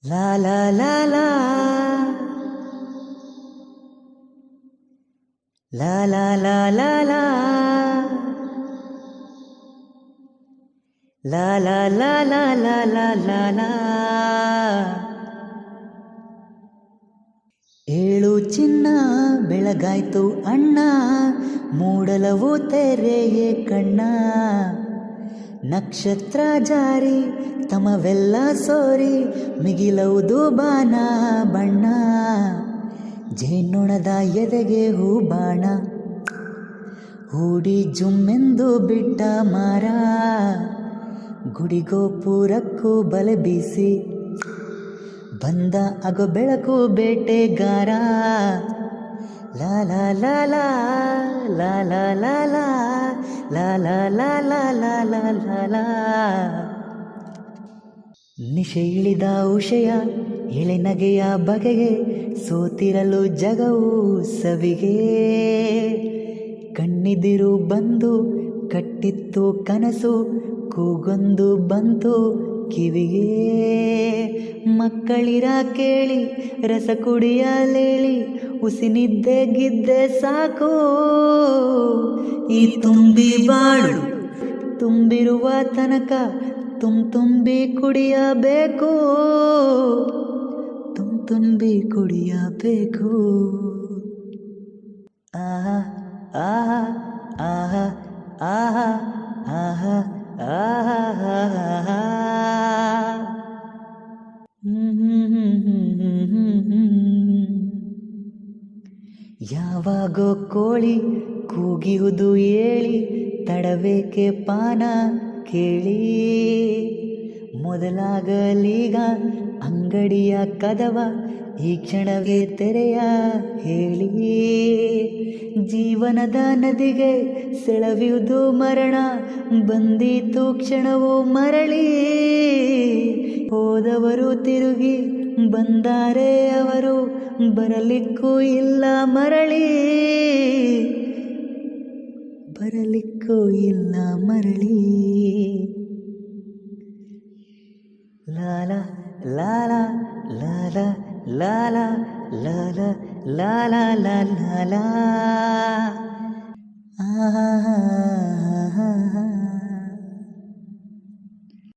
ಲಾ ಲಾ ಲಾ ಲಾ ಲಾ ಲಾ ಲಾ ಲಾ ಲಾ ಲಾ ಲಾ ಲಾ ಲಾ ಲಾ ಲಾ ಲಾ ಲಾ. ಏಳು ಚಿನ್ನ ಬೆಳಗಾಯ್ತು ಅಣ್ಣ, ಮೂಡಲವು ತೆರೆಯೇ ಕಣ್ಣ. ನಕ್ಷತ್ರ ಜಾರಿ ತಮವೆಲ್ಲ ಸೋರಿ, ಮಿಗಿಲವುದು ಬಾನ ಬಣ್ಣ. ಜೇನೊಣದ ಎದೆಗೆ ಹೂ ಬಾಣ, ಹೂಡಿ ಜುಮ್ಮೆಂದು ಬಿಟ್ಟ ಮಾರ. ಗುಡಿಗೋಪುರಕ್ಕೂ ಬಲೆ ಬೀಸಿ ಬಂದ ಅಗೋ ಬೆಳಕು ಬೇಟೆಗಾರ. ಲಾ ಲಾ ಲಾ ಲಾ ಲಾ ಲಾ ಲಾ ಲಾ ಲಾ ಲಾ ಲಾ ಲಾ ಲಾ ಲಾ ಲಾ ಲಾ. ನಿಶೆ ಇಳಿದ ಉಷಯ ಎಳೆನಗೆಯ ಬಗೆಗೆ, ಸೋತಿರಲು ಜಗವು ಸವಿಗೆ. ಕಣ್ಣಿದಿರು ಬಂದು ಕಟ್ಟಿತ್ತು ಕನಸು, ಕೂಗೊಂದು ಬಂತು ಕಿವಿಗೆ. ಮಕ್ಕಳಿರ ಕೇಳಿ ರಸ ಕುಡಿಯಲೇಳಿ, ಉಸಿನಿದ್ದೆ ಗಿದ್ದೆ ಸಾಕು. ಈ ತುಂಬಿ ಬಾಳು ತುಂಬಿರುವ ತನಕ ತುಂಬಿ ಕುಡಿಯಬೇಕು, ತುಂಬಿ ಕುಡಿಯಬೇಕು. ಆಹಾ ಆಹಾ ಆಹಾ ಆಹಾ ಆಹಾ ಆಹಾ. ಯಾವಾಗೋ ಕೋಳಿ ಕೂಗಿಹುದು ಏಳಿ, ತಡಬೇಕೆ ಪಾನ ಕೇಳಿ. ಮೊದಲಾಗಲೀಗ ಅಂಗಡಿಯ ಕದವ, ಈ ಕ್ಷಣವೇ ತೆರೆಯ ಹೇಳಿ. ಜೀವನದ ನದಿಗೆ ಸೆಳವಿಯುವುದು ಮರಣ, ಬಂದೀತು ಕ್ಷಣವು ಮರಳಿ. ಹೋದವರು ತಿರುಗಿ ಬಂದಾರೆ ಅವರು, ಬರಲಿಕ್ಕೂ ಇಲ್ಲ ಮರಳಿ. ಬರಲಿಕ್ಕೂ ಇಲ್ಲ ಮರಳಿ. ಲಾಲ ಲಾಲ ಲಾಲ ಲಾಲ ಲಾಲ ಲಾಲ ಲಾಲ. ಆಹಾ.